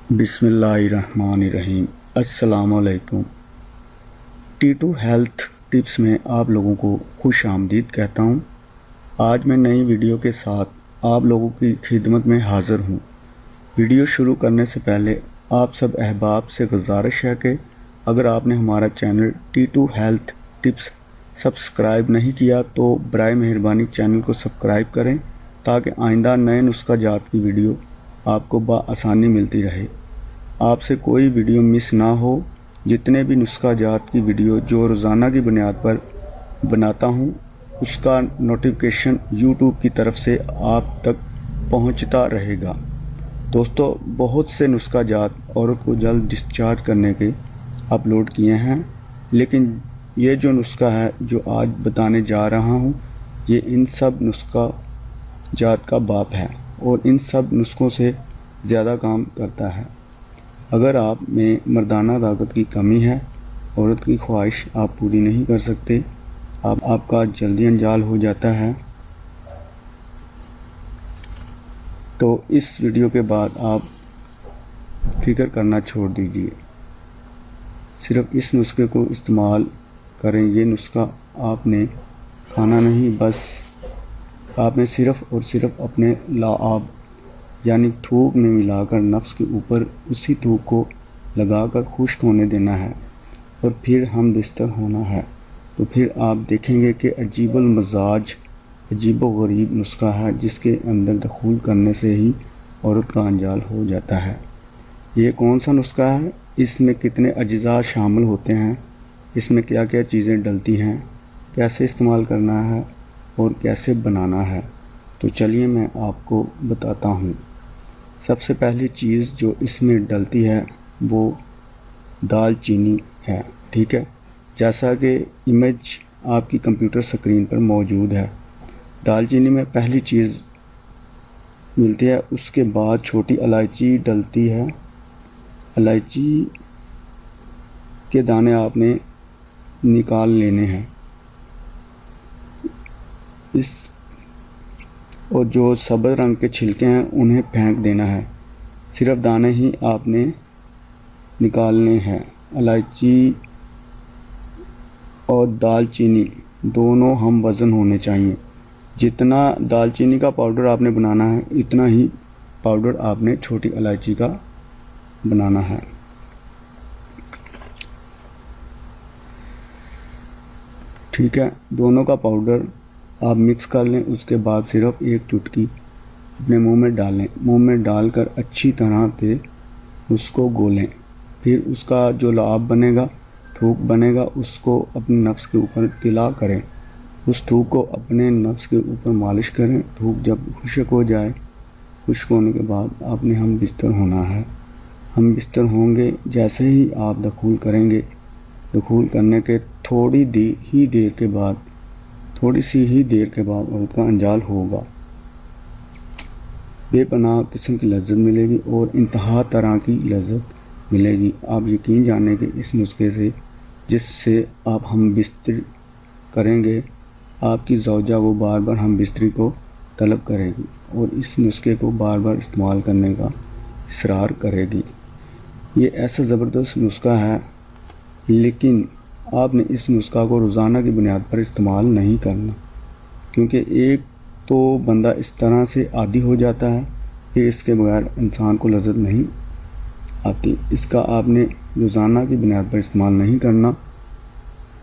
बिस्मिल्लाहिर्रहमानिर्रहीम। अस्सलाम वालेकुम। T2 हेल्थ टिप्स में आप लोगों को खुश आमदीद कहता हूँ। आज मैं नई वीडियो के साथ आप लोगों की खिदमत में हाज़िर हूँ। वीडियो शुरू करने से पहले आप सब अहबाब से गुजारिश है कि अगर आपने हमारा channel T2 health tips subscribe नहीं किया तो बराए मेहरबानी चैनल को सब्सक्राइब करें ताकि आइंदा नए नुस्खा जात की वीडियो आपको बआसानी मिलती रहे, आपसे कोई वीडियो मिस ना हो। जितने भी नुस्खा जात की वीडियो जो रोज़ाना की बुनियाद पर बनाता हूँ उसका नोटिफिकेशन यूट्यूब की तरफ से आप तक पहुँचता रहेगा। दोस्तों, बहुत से नुस्खा जात औरत को जल्द डिस्चार्ज करने के अपलोड किए हैं, लेकिन ये जो नुस्खा है जो आज बताने जा रहा हूँ ये इन सब नुस्खा जात का बाप है और इन सब नुस्खों से ज़्यादा काम करता है। अगर आप में मर्दाना ताकत की कमी है, औरत की ख्वाहिश आप पूरी नहीं कर सकते, आपका जल्दी अंजाल हो जाता है, तो इस वीडियो के बाद आप फिक्र करना छोड़ दीजिए। सिर्फ इस नुस्खे को इस्तेमाल करें। ये नुस्खा आपने खाना नहीं, बस आपने सिर्फ और सिर्फ अपने लाआब यानी थूक में मिलाकर नफ्स के ऊपर उसी थूक को लगाकर खुश्क होने देना है और फिर हम बिस्तर होना है। तो फिर आप देखेंगे कि अजीबुल मजाज अजीबो गरीब नुस्खा है जिसके अंदर दखूल करने से ही औरत का अंजाल हो जाता है। ये कौन सा नुस्खा है, इसमें कितने अज्जा शामिल होते हैं, इसमें क्या क्या चीज़ें डलती हैं, कैसे इस्तेमाल करना है और कैसे बनाना है, तो चलिए मैं आपको बताता हूँ। सबसे पहली चीज़ जो इसमें डलती है वो दाल चीनी है। ठीक है, जैसा कि इमेज आपकी कंप्यूटर स्क्रीन पर मौजूद है। दाल चीनी में पहली चीज़ मिलती है, उसके बाद छोटी इलायची डलती है। इलायची के दाने आपने निकाल लेने हैं और जो सब्ज़ रंग के छिलके हैं उन्हें फेंक देना है, सिर्फ दाने ही आपने निकालने हैं। इलायची और दालचीनी दोनों हम वज़न होने चाहिए। जितना दालचीनी का पाउडर आपने बनाना है इतना ही पाउडर आपने छोटी इलायची का बनाना है। ठीक है, दोनों का पाउडर आप मिक्स कर लें। उसके बाद सिर्फ एक चुटकी अपने मुंह में डालें। मुंह में डालकर अच्छी तरह से उसको गोलें। फिर उसका जो लाभ बनेगा, थूक बनेगा, उसको अपने नफ्स के ऊपर तिला करें। उस थूक को अपने नफ्स के ऊपर मालिश करें। थूक जब खुश्क हो जाए, खुश्क होने के बाद आपने हम बिस्तर होना है। हम बिस्तर होंगे जैसे ही आप दखूल करेंगे, दखूल करने के थोड़ी सी ही देर के बाद औरत का अंजाल होगा। बेपनाह किस्म की लज्जत मिलेगी और इंतहा तरह की लज्जत मिलेगी। आप यकीन जानें कि इस नुस्खे से जिससे आप हम बिस्तर करेंगे, आपकी ज़ौजा वो बार बार हम बिस्तरी को तलब करेगी और इस नुस्खे को बार बार इस्तेमाल करने का इसरार करेगी। ये ऐसा ज़बरदस्त नुस्खा है, लेकिन आपने इस नुस्खा को रोज़ाना की बुनियाद पर इस्तेमाल नहीं करना, क्योंकि एक तो बंदा इस तरह से आदी हो जाता है कि इसके बगैर इंसान को लज्जत नहीं आती। इसका आपने रोज़ाना की बुनियाद पर इस्तेमाल नहीं करना।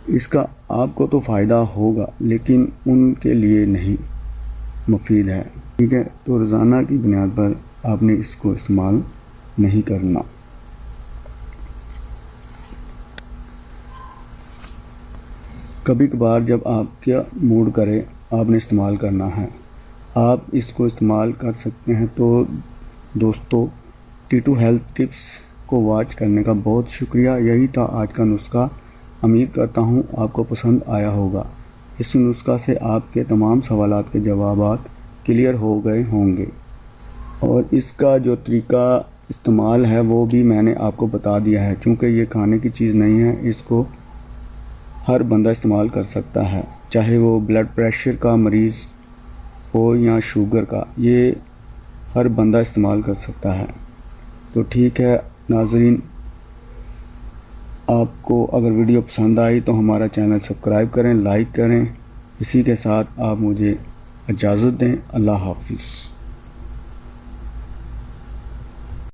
इसका आपको तो फ़ायदा होगा लेकिन उनके लिए नहीं मुफीद है। ठीक है, तो रोज़ाना की बुनियाद पर आपने इसको इस्तेमाल नहीं करना। कभी कभार जब आपका मूड करे आपने इस्तेमाल करना है, आप इसको इस्तेमाल कर सकते हैं। तो दोस्तों, T2 हेल्थ टिप्स को वॉच करने का बहुत शुक्रिया। यही था आज का नुस्खा। उम्मीद करता हूँ आपको पसंद आया होगा। इस नुस्खा से आपके तमाम सवालात के जवाबात क्लियर हो गए होंगे और इसका जो तरीका इस्तेमाल है वो भी मैंने आपको बता दिया है। चूँकि ये खाने की चीज़ नहीं है, इसको हर बंदा इस्तेमाल कर सकता है, चाहे वो ब्लड प्रेशर का मरीज़ हो या शुगर का, ये हर बंदा इस्तेमाल कर सकता है। تو ٹھیک ہے ناظرین، آپ کو اگر ویڈیو پسند آئی تو ہمارا چینل سبسکرائب کریں، لائک کریں۔ اسی کے ساتھ آپ مجھے اجازت دیں۔ اللہ حافظ۔